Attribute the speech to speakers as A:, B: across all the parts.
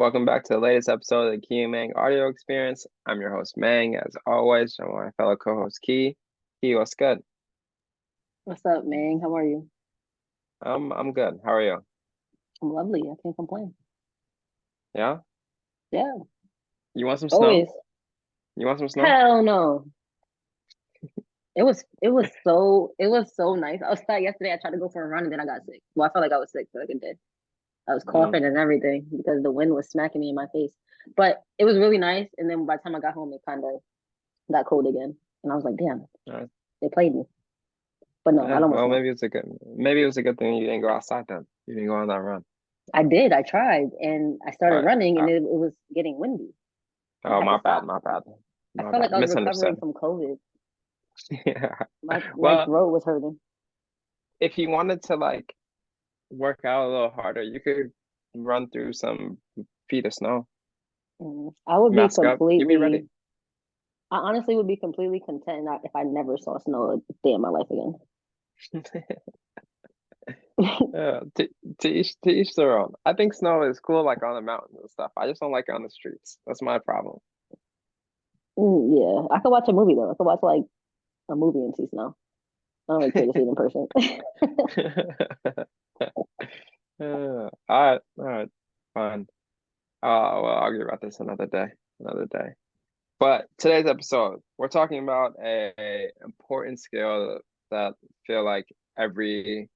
A: Welcome back to the latest episode of the Key and Mang audio experience. I'm your host, Mang, as always. I'm my fellow co-host, Key. Key, what's good?
B: What's up, man? How are you?
A: I'm good. How are you?
B: I'm lovely. I can't complain.
A: Yeah?
B: Yeah,
A: You want some snow?
B: always.
A: You want some snow?
B: Hell no. It was so nice outside yesterday. I tried to go for a run and then I got sick. Well, I felt like I was sick for like a day. I was
A: Mm,
B: coughing and everything because the wind was smacking me in my face. But it was really nice. And then by the time I got home, it kind of got cold again. And I was like, damn,
A: all right.
B: they played me. But no, I don't want
A: Well,
B: snow.
A: maybe it was a good thing you didn't go outside then. You didn't go on that run.
B: I did. I tried and I
A: All
B: started
A: right.
B: running and
A: Uh,
B: it was getting windy and I
A: oh,
B: had to
A: my bad,
B: stop.
A: my bad,
B: I
A: my
B: felt
A: bad.
B: like I was recovering
A: Misunderstood.
B: from COVID.
A: Yeah.
B: My
A: Well,
B: throat was hurting.
A: if you wanted to like work out a little harder, you could run through some feet of snow.
B: I would be
A: Mask up. You'd be
B: completely,
A: ready.
B: I honestly would be completely content if I never saw snow a day in my life again.
A: Yeah, to each their own. I think snow is cool, like on the mountains and stuff. I just don't like it on the streets. That's my problem.
B: Yeah, I could watch a movie though. I could watch like a movie and see snow. I don't really care to see it in person.
A: All right, fine. Well, I'll argue about this another day, another day. But today's episode, we're talking about a important skill that I feel like every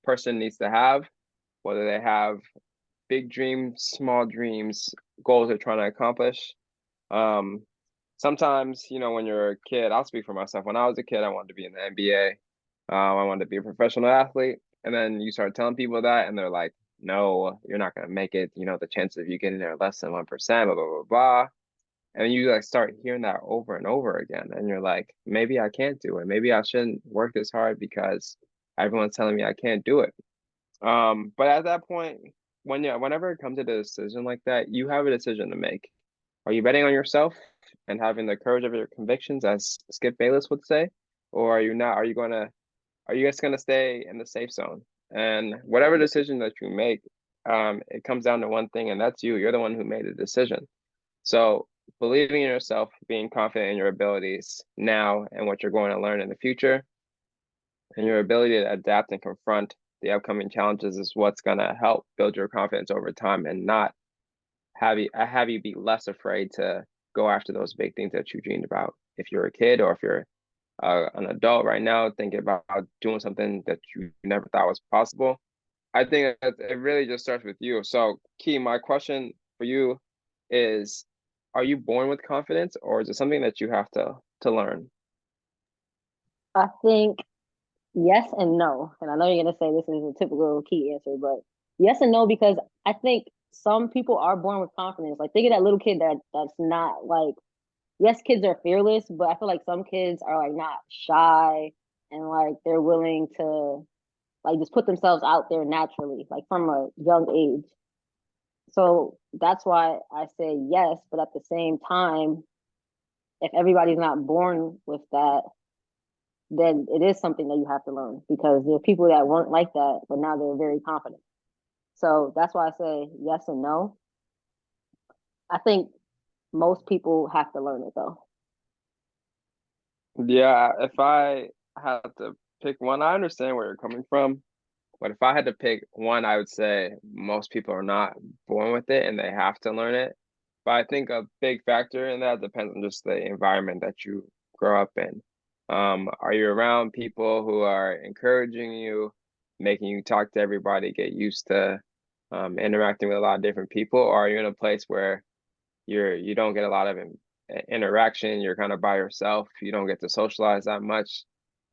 A: person needs to have, whether they have big dreams, small dreams, goals they're trying to accomplish. Um, Sometimes, when you're a kid, I'll speak for myself. When I was a kid, I wanted to be in the NBA. I wanted to be a professional athlete. And then you start telling people that, and they're like, no, you're not going to make it. The chances of you getting there are less than 1%, blah, blah, blah, blah. And you like start hearing that over and over again. And you're like, maybe I can't do it. Maybe I shouldn't work this hard because everyone's telling me I can't do it. But at that point, whenever it comes to a decision like that, you have a decision to make. Are you betting on yourself and having the courage of your convictions, as Skip Bayless would say, or are you not? Are you just gonna stay in the safe zone? And whatever decision that you make, it comes down to one thing, and that's you. You're the one who made the decision. So believing in yourself, being confident in your abilities now and what you're going to learn in the future, and your ability to adapt and confront the upcoming challenges is what's going to help build your confidence over time and not have you be less afraid to go after those big things that you dreamed about. If you're a kid or if you're an adult right now thinking about doing something that you never thought was possible, I think that it really just starts with you. So, Key, my question for you is, are you born with confidence or is it something that you have to learn?
B: I think yes and no. And I know you're gonna say this is a typical key answer, but yes and no because I think some people are born with confidence. Like think of that little kid that's not like yes, kids are fearless, but I feel like some kids are like not shy and like they're willing to like just put themselves out there naturally, like from a young age. So that's why I say yes, but at the same time, if everybody's not born with that, then it is something that you have to learn because there are people that weren't like that, but now they're very confident. So that's why I say yes and no. I think most people have to learn it though.
A: Yeah, if I had to pick one, I understand where you're coming from. But if I had to pick one, I would say most people are not born with it and they have to learn it. But I think a big factor in that depends on just the environment that you grow up in. Are you around people who are encouraging you, making you talk to everybody, get used to interacting with a lot of different people, or are you in a place where you don't get a lot of interaction, you're kind of by yourself, you don't get to socialize that much,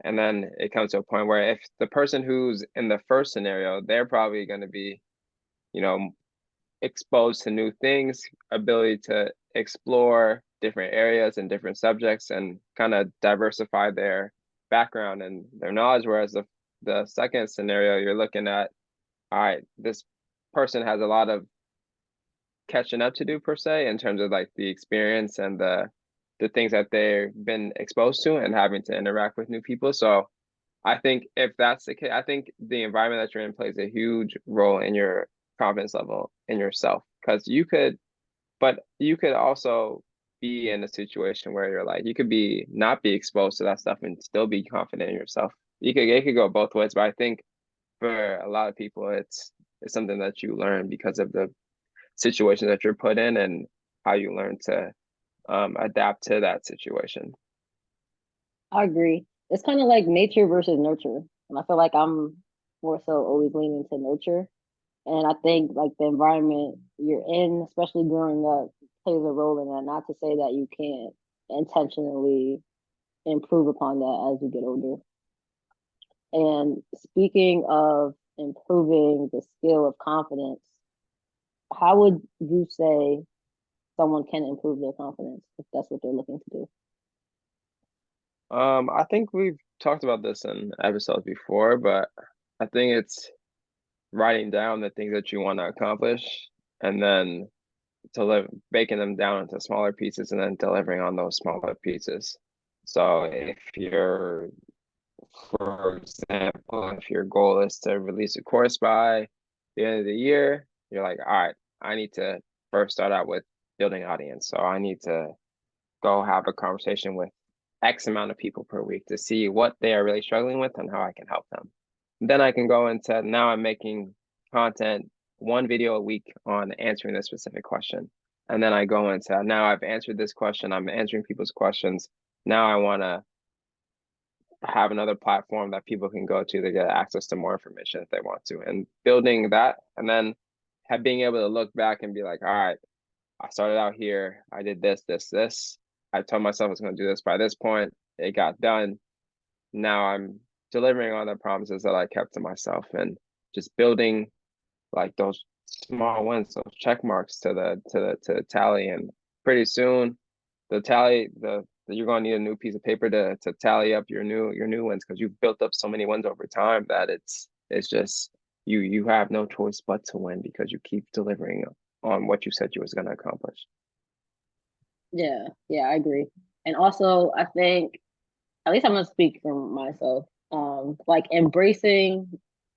A: and then it comes to a point where if the person who's in the first scenario, they're probably going to be, you know, exposed to new things, ability to explore different areas and different subjects and kind of diversify their background and their knowledge. Whereas the second scenario, you're looking at, all right, this person has a lot of catching up to do per se in terms of like the experience and the things that they've been exposed to and having to interact with new people. So I think if that's the case, I think the environment that you're in plays a huge role in your confidence level in yourself. because you could also be in a situation where you're like, you could be not be exposed to that stuff and still be confident in yourself. It could go both ways, but I think for a lot of people, it's something that you learn because of the situation that you're put in and how you learn to adapt to that situation.
B: I agree. It's kind of like nature versus nurture. And I feel like I'm more so always leaning to nurture. And I think like the environment you're in, especially growing up, plays a role in that. Not to say that you can't intentionally improve upon that as you get older. And speaking of improving the skill of confidence, how would you say someone can improve their confidence if that's what they're looking to do?
A: I think we've talked about this in episodes before, but I think it's writing down the things that you want to accomplish and then breaking them down into smaller pieces and then delivering on those smaller pieces. So for example, if your goal is to release a course by the end of the year, you're like, all right, I need to first start out with building an audience. So I need to go have a conversation with X amount of people per week to see what they are really struggling with and how I can help them. Then I can go into now I'm making content, one video a week on answering this specific question. And then I go into now I've answered this question, I'm answering people's questions. Now I want to have another platform that people can go to get access to more information if they want to. And building that and then being able to look back and be like, all right, I started out here, I did this. I told myself I was going to do this by this point. It got done. Now I'm delivering on the promises that I kept to myself and just building like those small wins, those check marks to the tally. And pretty soon the tally you're going to need a new piece of paper to tally up your new wins because you've built up so many wins over time that it's just you have no choice but to win because you keep delivering on what you said you was going to accomplish.
B: Yeah, yeah, I agree. And also, I think, at least I'm gonna speak for myself, like embracing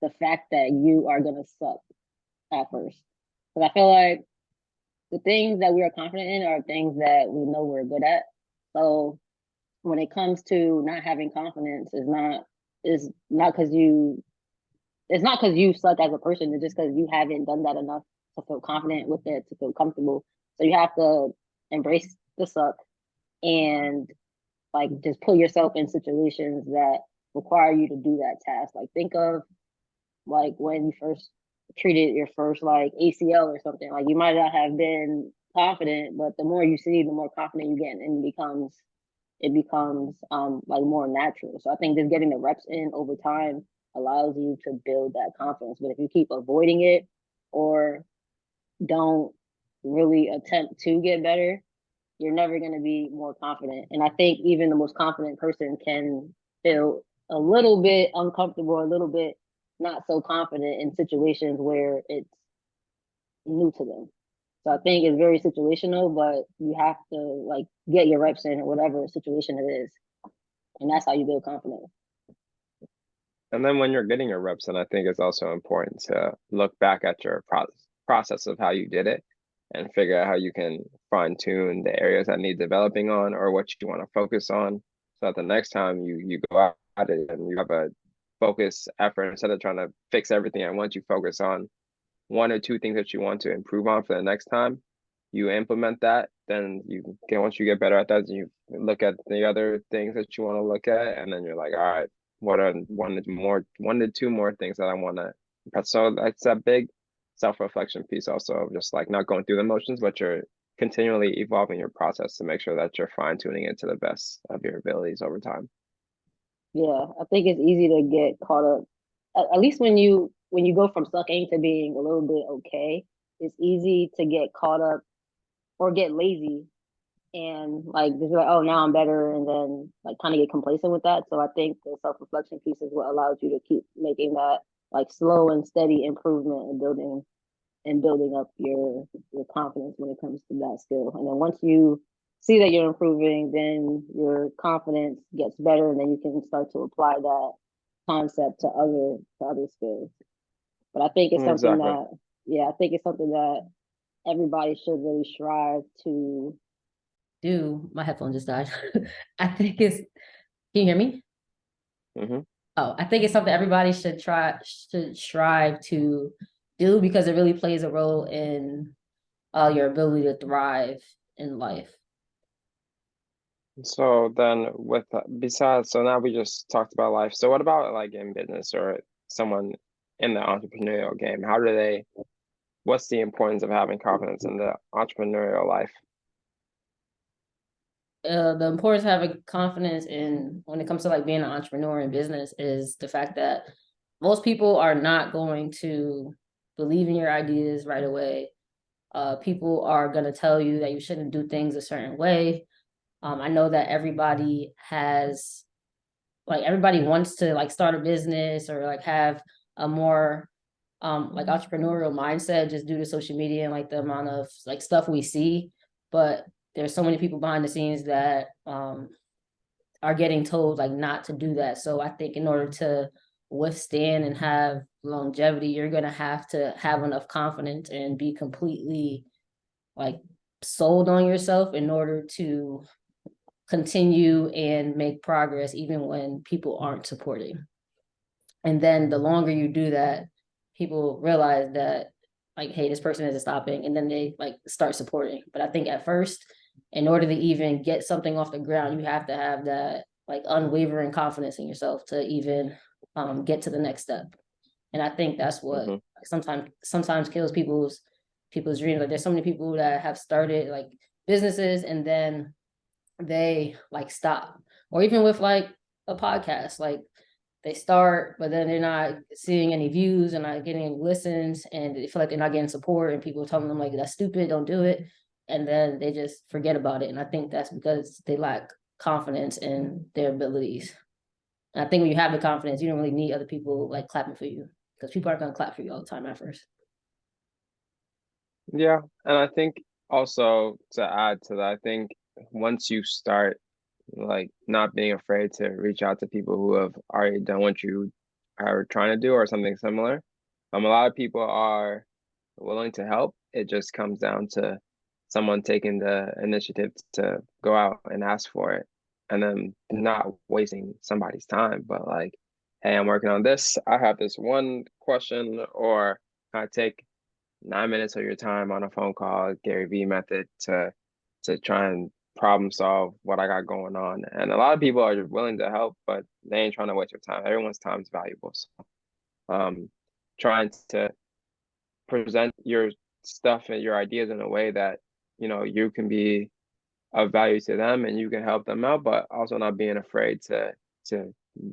B: the fact that you are gonna suck at first. Because I feel like the things that we are confident in are things that we know we're good at. So when it comes to not having confidence, is not because you it's not because you suck as a person. It's just because you haven't done that enough to feel confident with it, to feel comfortable. So you have to embrace the suck and like just put yourself in situations that require you to do that task. Like think of like when you first treated your first like ACL or something. Like you might not have been confident, but the more you see, the more confident you get, and it becomes like more natural. So I think just getting the reps in over time allows you to build that confidence. But if you keep avoiding it or don't really attempt to get better, you're never going to be more confident. And I think even the most confident person can feel a little bit uncomfortable, a little bit not so confident in situations where it's new to them. So I think it's very situational, but you have to like get your reps in whatever situation it is. And that's how you build confidence.
A: And then when you're getting your reps in, I think it's also important to look back at your process of how you did it and figure out how you can fine tune the areas that need developing on or what you want to focus on. So that the next time you go out at it and you have a focus effort instead of trying to fix everything at once, you focus on one or two things that you want to improve on for the next time. You implement that, then you get once you get better at that, you look at the other things that you want to look at, and then you're like, all right, what are one to two more things that I want to impress. So that's a big self-reflection piece also of just like not going through the motions, but you're continually evolving your process to make sure that you're fine-tuning it to the best of your abilities over time.
B: Yeah, I think it's easy to get caught up. At least when you go from sucking to being a little bit okay, it's easy to get caught up or get lazy and like just be like, oh, now I'm better, and then like kind of get complacent with that. So I think the self reflection piece is what allows you to keep making that like slow and steady improvement and building up your confidence when it comes to that skill. And then once you see that you're improving, then your confidence gets better, and then you can start to apply that concept to other skills. But I think it's something
A: Exactly.
B: that yeah, I think it's something that everybody should really strive to do. My headphone just died. I think it's, can you hear me?
A: Mm-hmm.
B: Oh, I think it's something everybody should strive to do because it really plays a role in your ability to thrive in life.
A: So then with besides, so now we just talked about life. So what about like in business or someone in the entrepreneurial game? What's the importance of having confidence in the entrepreneurial life?
B: The importance of having confidence in when it comes to like being an entrepreneur in business is the fact that most people are not going to believe in your ideas right away. People are going to tell you that you shouldn't do things a certain way. I know that everybody wants to like start a business or like have a more like entrepreneurial mindset just due to social media and like the amount of like stuff we see. But there's so many people behind the scenes that are getting told like not to do that. So I think in order to withstand and have longevity, you're gonna have to have enough confidence and be completely like sold on yourself in order to continue and make progress even when people aren't supporting. And then the longer you do that, people realize that like, hey, this person isn't stopping, and then they like start supporting. But I think at first, in order to even get something off the ground, you have to have that like unwavering confidence in yourself to even get to the next step. And I think that's what
A: Mm-hmm.
B: sometimes kills people's dreams. Like there's so many people that have started like businesses and then they like stop, or even with like a podcast, like they start, but then they're not seeing any views and not getting any listens, and they feel like they're not getting support, and people telling them like that's stupid, don't do it, and then they just forget about it. And I think that's because they lack confidence in their abilities. And I think when you have the confidence, you don't really need other people like clapping for you because people aren't going to clap for you all the time at first.
A: Yeah, and I think also to add to that, I think once you start like not being afraid to reach out to people who have already done what you are trying to do or something similar, a lot of people are willing to help. It just comes down to someone taking the initiative to go out and ask for it, and then not wasting somebody's time, but like, hey, I'm working on this. I have this one question, or can I take 9 minutes of your time on a phone call, Gary V method, to try and problem solve what I got going on. And a lot of people are willing to help, but they ain't trying to waste your time. Everyone's time is valuable. So trying to present your stuff and your ideas in a way that, you can be of value to them and you can help them out, but also not being afraid to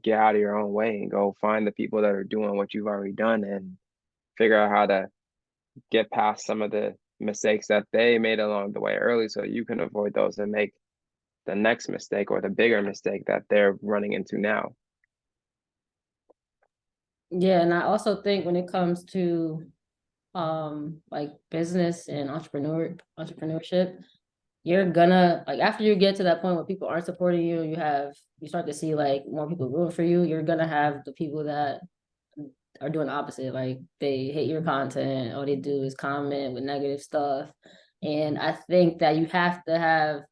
A: get out of your own way and go find the people that are doing what you've already done and figure out how to get past some of the mistakes that they made along the way early so you can avoid those and make the next mistake or the bigger mistake that they're running into now.
B: Yeah, and I also think when it comes to like business and entrepreneurship, you're gonna like after you get to that point where people aren't supporting you, you start to see like more people rooting for you, you're gonna have the people that are doing the opposite. Like they hate your content, all they do is comment with negative stuff. And I think that you have to have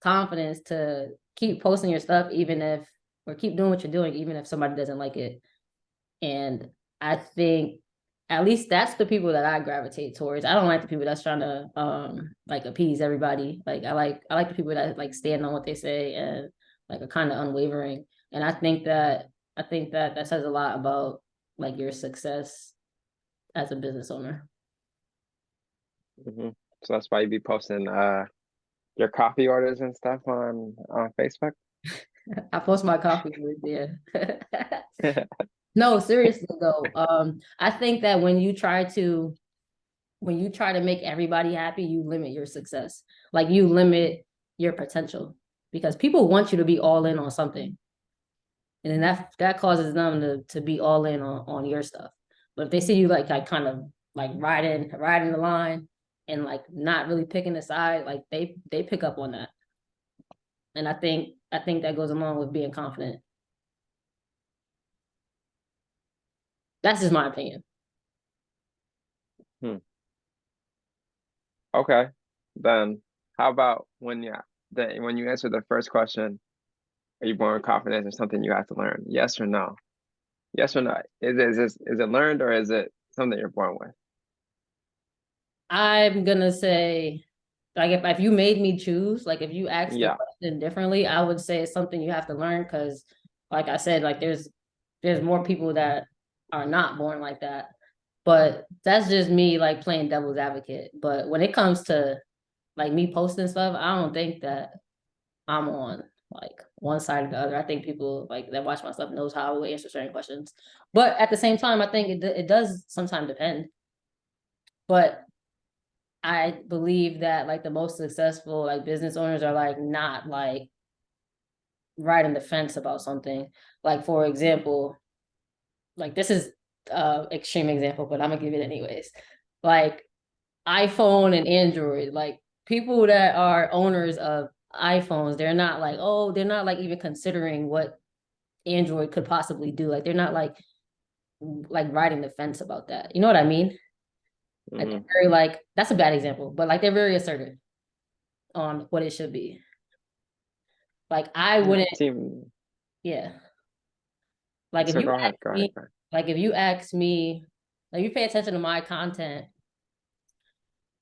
B: confidence to keep posting your stuff even if or keep doing what you're doing even if somebody doesn't like it. And I think at least that's the people that I gravitate towards. I don't like the people that's trying to like appease everybody. Like I like the people that like stand on what they say and like are kind of unwavering. And I think that that says a lot about like your success as a business owner.
A: Hmm. So that's why you be posting your coffee orders and stuff on Facebook.
B: I post my coffee there. No, seriously though. I think that when you try to make everybody happy, you limit your success. Like you limit your potential because people want you to be all in on something. And then that causes them to be all in on your stuff. But if they see you like kind of like riding the line and like not really picking a side, like they pick up on that. And I think that goes along with being confident. That's just my opinion.
A: Hmm. Okay. Then how about when you answer the first question, are you born with confidence or something you have to learn? Yes or no? Yes or no? Is it learned or is it something you're born with?
B: I'm gonna say, like, if you made me choose, like, if you asked the
A: Yeah.
B: question differently, I would say it's something you have to learn because, like I said, like there's more people that are not born like that. But that's just me like playing devil's advocate. But when it comes to like me posting stuff, I don't think that I'm on like one side or the other. I think people like that watch my stuff knows how I will answer certain questions. But at the same time, I think it does sometimes depend. But I believe that like the most successful like business owners are like not like riding the fence about something. Like for example, like this is extreme example, but I'm gonna give it anyways. Like iPhone and Android, like people that are owners of iPhones, they're not like, oh, they're not like even considering what Android could possibly do. Like they're not like riding the fence about that. You know what I mean? Like
A: Hmm.
B: they're very like that's a bad example, but like they're very assertive on what it should be. Like I
A: Yeah.
B: wouldn't,
A: Team.
B: yeah. Like if
A: So
B: you
A: go
B: ask
A: ahead. Go ahead.
B: me, like if you ask me, like you pay attention to my content,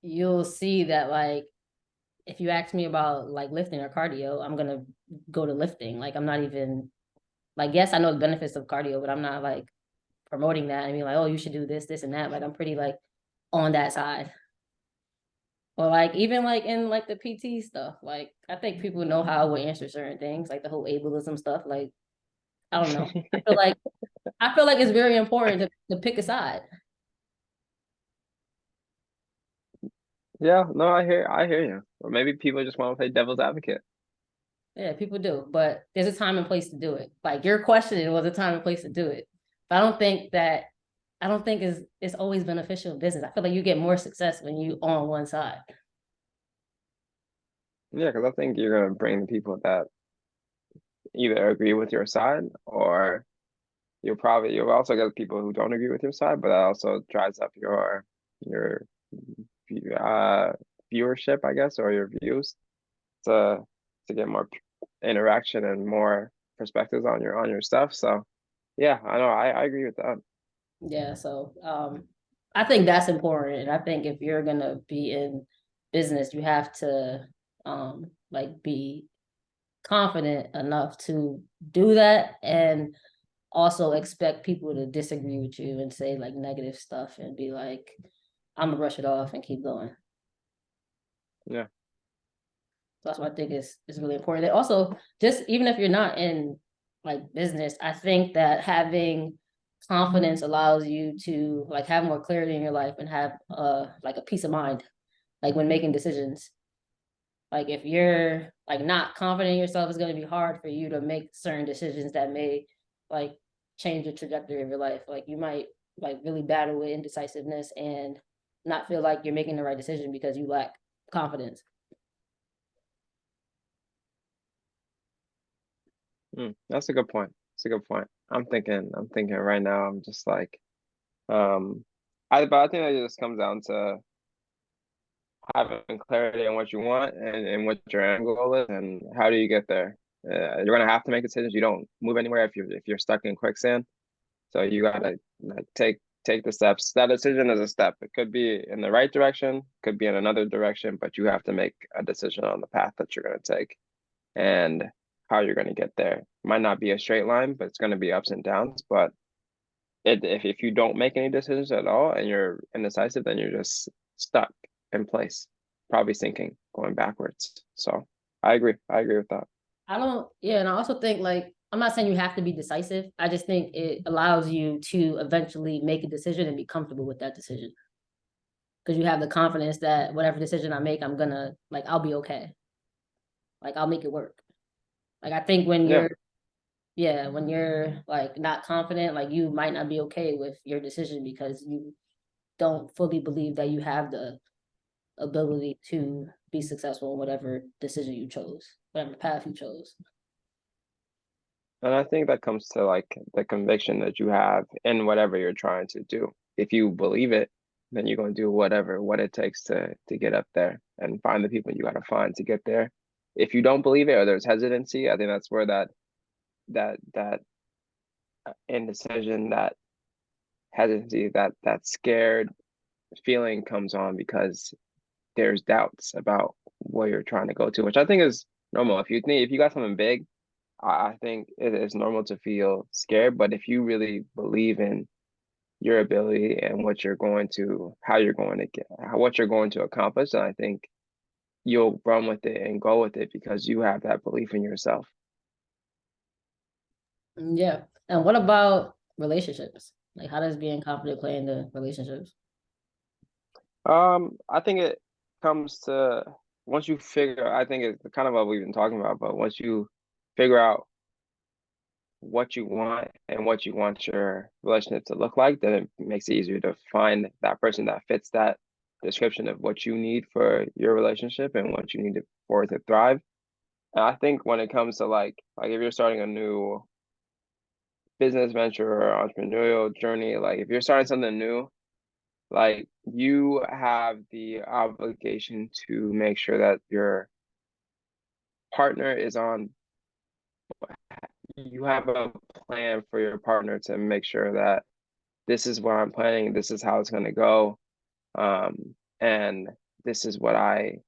B: you'll see that like if you ask me about like lifting or cardio, I'm gonna go to lifting. Like I'm not even like yes, I know the benefits of cardio, but I'm not like promoting that. I mean like, oh, you should do this, this, and that. Like I'm pretty like on that side. Or like even like in like the PT stuff, like I think people know how I would answer certain things, like the whole ableism stuff. Like I don't know. I feel like it's very important to pick a side.
A: Yeah, no, I hear you. Or maybe people just want to play devil's advocate.
B: Yeah, people do, but there's a time and place to do it. Like your question was a time and place to do it. But I don't think it's always beneficial in business. I feel like you get more success when you on one side.
A: Yeah, because I think you're gonna bring the people that either agree with your side or you'll also get people who don't agree with your side, but that also drives up your uh viewership, I guess, or your views to to get more interaction and more perspectives on your stuff. So yeah, I know I agree with that.
B: Yeah, so I think that's important. And I think if you're gonna be in business, you have to like be confident enough to do that and also expect people to disagree with you and say like negative stuff and be like, I'm gonna brush it off and keep going.
A: Yeah.
B: So that's what I think is really important. And also, just even if you're not in like business, I think that having confidence allows you to like have more clarity in your life and have like a peace of mind, like when making decisions. Like if you're like not confident in yourself, it's going to be hard for you to make certain decisions that may like change the trajectory of your life. Like you might like really battle with indecisiveness and not feel like you're making the right decision because you lack confidence.
A: That's a good point. It's a good point. I'm thinking right now, I'm just like, um, but I think that it just comes down to having clarity on what you want and what your end goal is and how do you get there. You're gonna have to make decisions. You don't move anywhere if you're stuck in quicksand. So you gotta like take the steps. That decision is a step. It could be in the right direction, could be in another direction, but you have to make a decision on the path that you're gonna take and how you're gonna get there. It might not be a straight line, but it's gonna be ups and downs. But if you don't make any decisions at all and you're indecisive, then you're just stuck in place, probably sinking, going backwards. So I agree. I agree with that.
B: I don't, yeah, and I also think like I'm not saying you have to be decisive. I just think it allows you to eventually make a decision and be comfortable with that decision because you have the confidence that whatever decision I make, I'm gonna like I'll be okay. Like I'll make it work. Like I think when
A: Yeah.
B: you're yeah, when you're like not confident, like you might not be okay with your decision because you don't fully believe that you have the ability to be successful in whatever decision you chose, whatever path you chose.
A: And I think that comes to like the conviction that you have in whatever you're trying to do. If you believe it, then you're gonna do what it takes to get up there and find the people you gotta find to get there. If you don't believe it or there's hesitancy, I think that's where that indecision, that hesitancy, that scared feeling comes on because there's doubts about where you're trying to go to, which I think is normal. If you got something big, I think it is normal to feel scared. But if you really believe in your ability and what you're going to, how you're going to get, what you're going to accomplish, then I think you'll run with it and go with it because you have that belief in yourself.
B: Yeah. And what about relationships? Like, how does being confident play into relationships?
A: I think it comes to once you figure, I think it's kind of what we've been talking about, but once you figure out what you want and what you want your relationship to look like, then it makes it easier to find that person that fits that description of what you need for your relationship and what you need for it to thrive. And I think when it comes to like if you're starting a new business venture or entrepreneurial journey, like if you're starting something new, like you have the obligation to make sure that your partner is on, you have a plan for your partner to make sure that this is what I'm planning, this is how it's going to go, and this is what I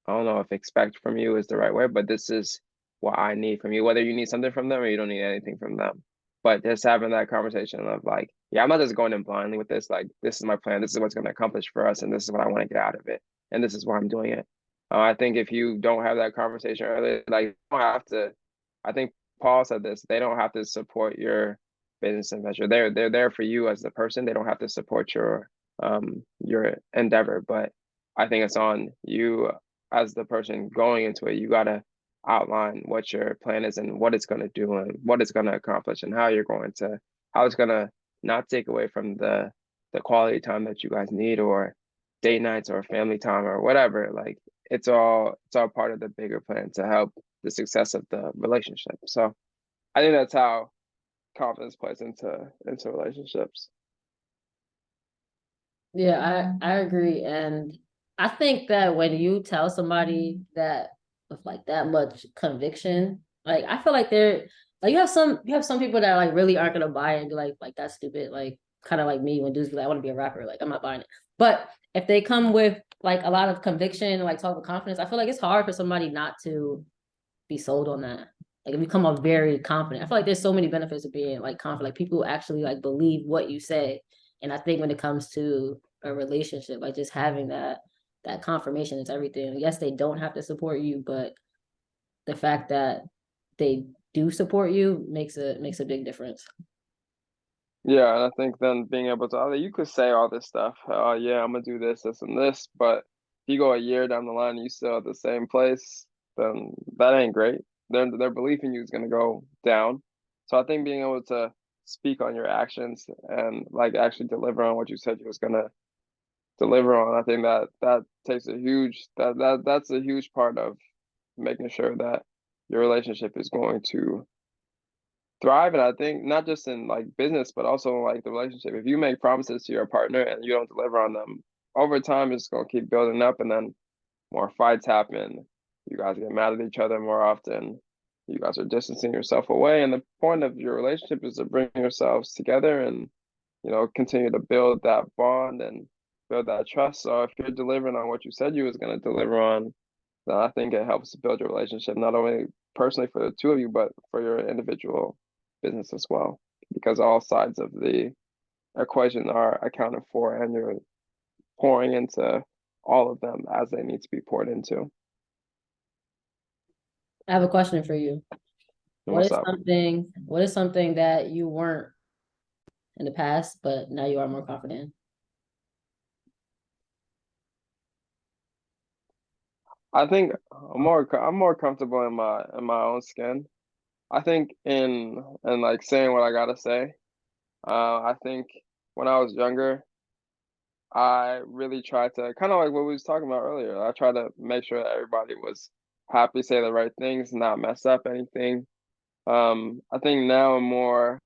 A: don't know if expect from you is the right word, but this is what I need from you, whether you need something from them or you don't need anything from them. But just having that conversation of like, yeah, I'm not just going in blindly with this. Like, this is my plan. This is what's going to accomplish for us, and this is what I want to get out of it, and this is why I'm doing it. I think if you don't have that conversation early, like, you don't have to. I think Paul said this. They don't have to support your business adventure. They're there for you as the person. They don't have to support your endeavor. But I think it's on you as the person going into it. You gotta outline what your plan is and what it's going to do and what it's going to accomplish and how it's going to not take away from the quality time that you guys need or date nights or family time or whatever. Like it's all part of the bigger plan to help the success of the relationship. So I think that's how confidence plays into relationships.
B: Yeah, I agree. And I think that when you tell somebody that with like that much conviction, like I feel like they're like you have some people that like really aren't gonna buy it and be like that's stupid, like kind of like me when dudes be like, I want to be a rapper, like I'm not buying it. But if they come with like a lot of conviction and like talk with confidence, I feel like it's hard for somebody not to be sold on that. Like if you come off very confident, I feel like there's so many benefits of being like confident. Like people actually like believe what you say. And I think when it comes to a relationship, like just having that confirmation is everything. Yes, they don't have to support you, but the fact that they do support you makes a big difference.
A: Yeah, and I think then being able to, you could say all this stuff. Yeah, I'm gonna do this, this, and this, but if you go a year down the line and you still at the same place, then that ain't great. Their belief in you is gonna go down. So I think being able to speak on your actions and like actually deliver on what you said you was gonna deliver on, I think that takes a huge that's a huge part of making sure that your relationship is going to thrive. And I think not just in like business but also in like the relationship, if you make promises to your partner and you don't deliver on them over time, it's going to keep building up, and then more fights happen, you guys get mad at each other more often, you guys are distancing yourself away, and the point of your relationship is to bring yourselves together and continue to build that bond and build that trust. So if you're delivering on what you said you was going to deliver on, then I think it helps build your relationship, not only personally for the two of you, but for your individual business as well, because all sides of the equation are accounted for and you're pouring into all of them as they need to be poured into.
B: I have a question for you.
A: And what's up?
B: What is something that you weren't in the past, but now you are more confident?
A: I think I'm more comfortable in my own skin. I think in like saying what I gotta say. I think when I was younger, I really tried to kind of like what we was talking about earlier. I tried to make sure that everybody was happy, say the right things, not mess up anything. I think now I'm more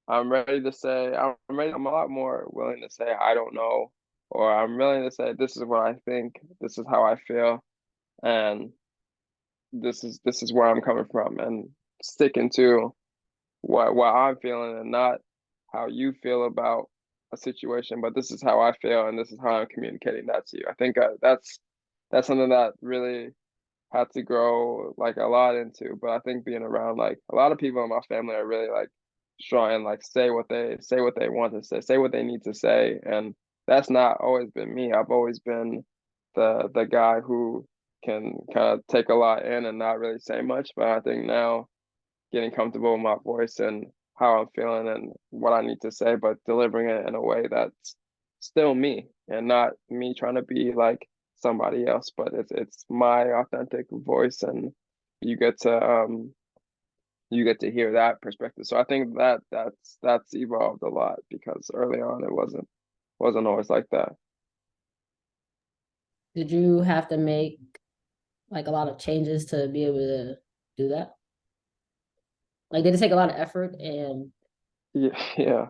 A: I'm ready to say I'm a lot more willing to say I don't know, or I'm willing to say this is what I think, this is how I feel, and this is where I'm coming from, and sticking to what I'm feeling and not how you feel about a situation, but this is how I feel and this is how I'm communicating that to you. I think that's something that really had to grow like a lot into. But I think being around like a lot of people in my family are really like strong and like say what they want to say what they need to say, and that's not always been me. I've always been the guy who can kind of take a lot in and not really say much. But I think now getting comfortable with my voice and how I'm feeling and what I need to say, but delivering it in a way that's still me and not me trying to be like somebody else, but it's my authentic voice, and you get to you get to hear that perspective. So I think that that's evolved a lot because early on it wasn't always like that.
B: Did you have to make like a lot of changes to be able to do that? Like, did it take a lot of effort? And
A: Yeah, yeah.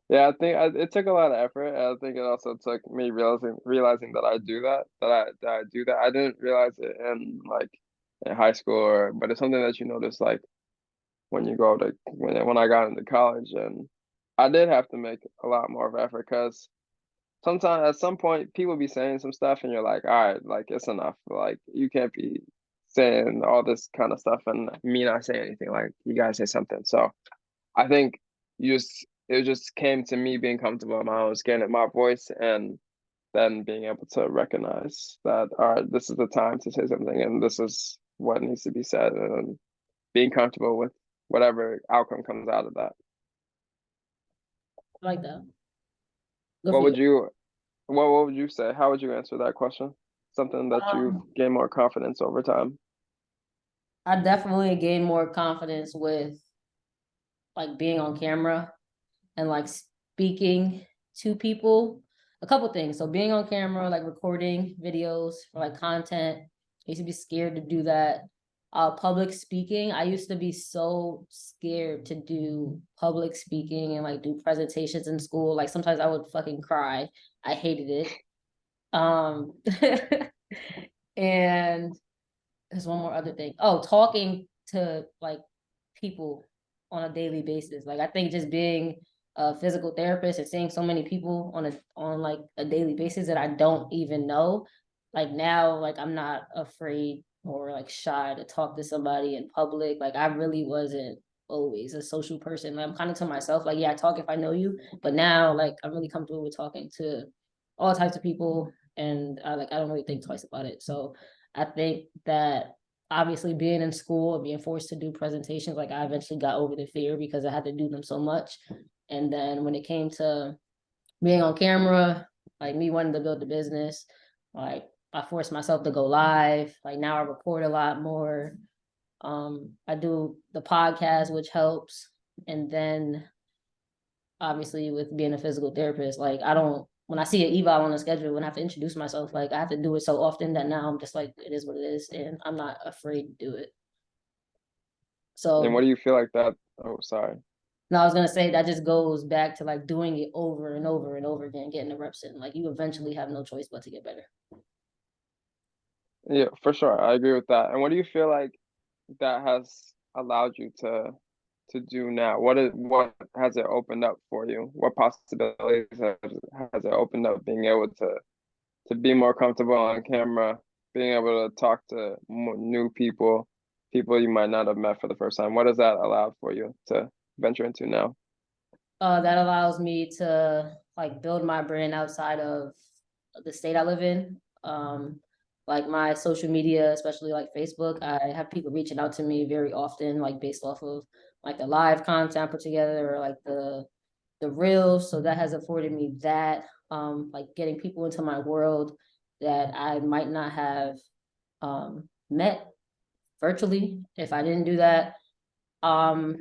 A: Yeah, I think it took a lot of effort. I think it also took me realizing that I do that I do that. I didn't realize it in like in high school, or but it's something that you notice like when you go to when I got into college, and I did have to make a lot more of effort because sometimes at some point people be saying some stuff and you're like, all right, like it's enough. Like you can't be saying all this kind of stuff and me not say anything. Like you gotta say something. So I think it just came to me being comfortable in my own skin and my voice, and then being able to recognize that all right, this is the time to say something and this is what needs to be said, and being comfortable with whatever outcome comes out of that.
B: I like that. Good for
A: What
B: you.
A: would you what would you say? How would you answer that question? Something that you've
B: Um,
A: gained more confidence over time.
B: I definitely gained more confidence with like being on camera and like speaking to people. A couple things. So being on camera, like recording videos for like content. I used to be scared to do that. Public speaking. I used to be so scared to do public speaking and like do presentations in school. Like sometimes I would fucking cry. I hated it. Um and there's one more other thing. Oh, talking to like people on a daily basis. Like I think just being a physical therapist and seeing so many people on like a daily basis that I don't even know. Like now, like I'm not afraid or like shy to talk to somebody in public. Like I really wasn't always a social person. Like, I'm kind of to myself. Like yeah, I talk if I know you, but now like I'm really comfortable with talking to all types of people, and I don't really think twice about it. So I think that obviously being in school and being forced to do presentations, like I eventually got over the fear because I had to do them so much. And then when it came to being on camera, like me wanting to build the business, like I forced myself to go live. Like now I record a lot more. I do the podcast, which helps. And then obviously with being a physical therapist, like I don't when I see an eval on the schedule and I have to introduce myself, like I have to do it so often that now I'm just like, it is what it is, and I'm not afraid to do it.
A: And
B: So
A: what do you feel like that? Oh, sorry.
B: now I was gonna say that just goes back to like doing it over and over and over again, getting the reps in. Like you eventually have no choice but to get better.
A: Yeah, for sure. I agree with that. And what do you feel like that has allowed you to do now? What has it opened up for you? What possibilities has it opened up being able to be more comfortable on camera, being able to talk to more new people, people you might not have met for the first time? What has that allowed for you to venture into now?
B: That allows me to like build my brand outside of the state I live in. Like my social media, especially like Facebook, I have people reaching out to me very often, like based off of like the live content I put together or like the reels. So that has afforded me that, like getting people into my world that I might not have met virtually if I didn't do that. Um,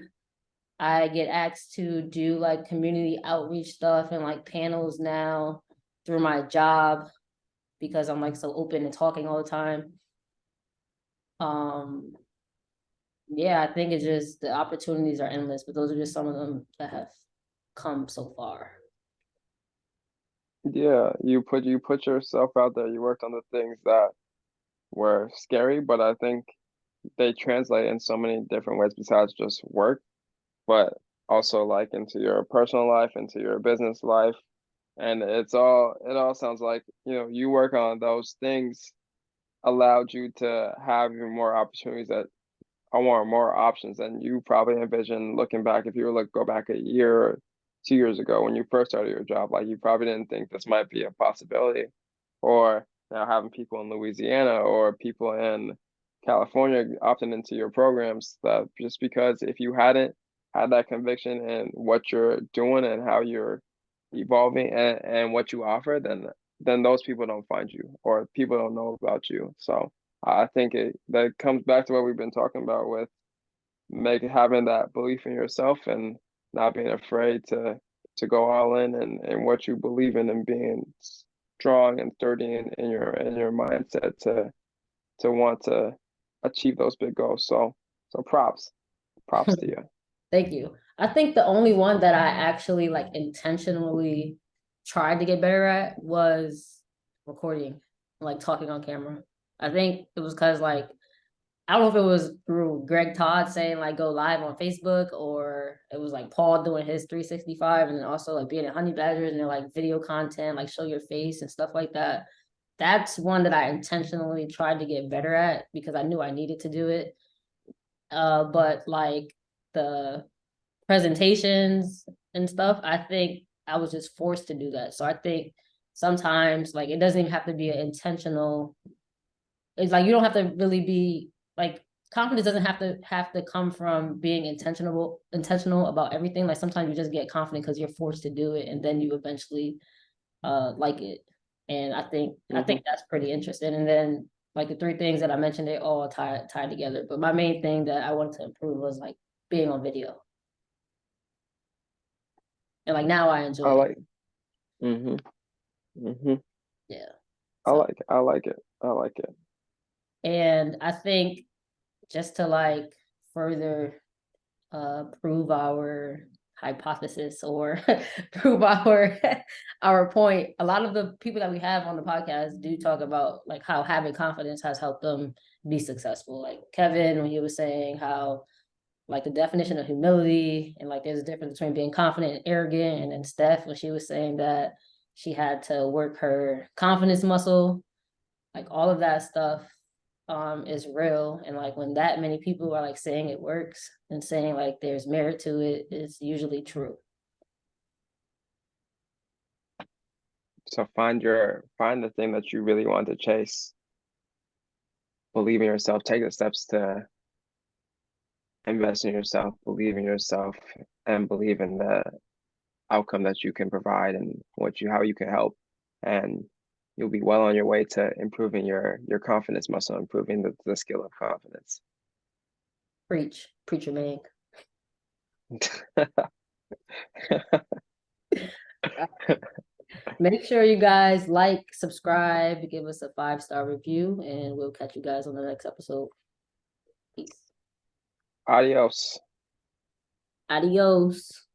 B: I get asked to do like community outreach stuff and like panels now through my job because I'm like so open and talking all the time. Um, Yeah, I think it's just the opportunities are endless, but those are just some of them that have come so far.
A: Yeah, you put yourself out there. You worked on the things that were scary, but I think they translate in so many different ways besides just work, but also like into your personal life, into your business life. And it all sounds like, you work on those things allowed you to have even more opportunities that I want more options than you probably envisioned looking back. If you were go back a year or 2 years ago when you first started your job, like you probably didn't think this might be a possibility. Or now having people in Louisiana or people in California opting into your programs, that just because if you hadn't had that conviction in what you're doing and how you're evolving and what you offer, then those people don't find you or people don't know about you. So I think that comes back to what we've been talking about with having that belief in yourself and not being afraid to go all in and what you believe in and being strong and sturdy in your mindset to want to achieve those big goals. So props to you.
B: Thank you. I think the only one that I actually like intentionally tried to get better at was recording, like talking on camera. I think it was because like I don't know if it was through Greg Todd saying like go live on Facebook or it was like Paul doing his 365 and then also like being at Honey Badgers and they're like video content, like show your face and stuff like that. That's one that I intentionally tried to get better at because I knew I needed to do it. But like the presentations and stuff, I think I was just forced to do that. So I think sometimes like it doesn't even have to be an intentional. It's like you don't have to really be like confidence doesn't have to come from being intentional about everything. Like sometimes you just get confident because you're forced to do it, and then you eventually like it. And I think
A: Hmm.
B: that's pretty interesting. And then like the three things that I mentioned, they all tie together. But my main thing that I wanted to improve was like being on video. And like now I
A: I
B: enjoy it.
A: like. Hmm. Hmm.
B: Yeah.
A: I
B: So
A: like it. I like it. I like it.
B: and I think just to like further prove our hypothesis or prove our point, a lot of the people that we have on the podcast do talk about like how having confidence has helped them be successful. Like Kevin, when he was saying how like the definition of humility and like there's a difference between being confident and arrogant, and then Steph when she was saying that she had to work her confidence muscle, like all of that stuff is real. And like when that many people are like saying it works and saying like there's merit to it, it's usually true.
A: So find the thing that you really want to chase. Believe in yourself. Take the steps to invest in yourself, believe in yourself, and believe in the outcome that you can provide and how you can help. And you'll be well on your way to improving your confidence muscle, improving the skill of confidence.
B: Preach, preacher man. Make sure you guys like, subscribe, give us a 5-star review, and we'll catch you guys on the next episode. Peace.
A: Adios.
B: Adios.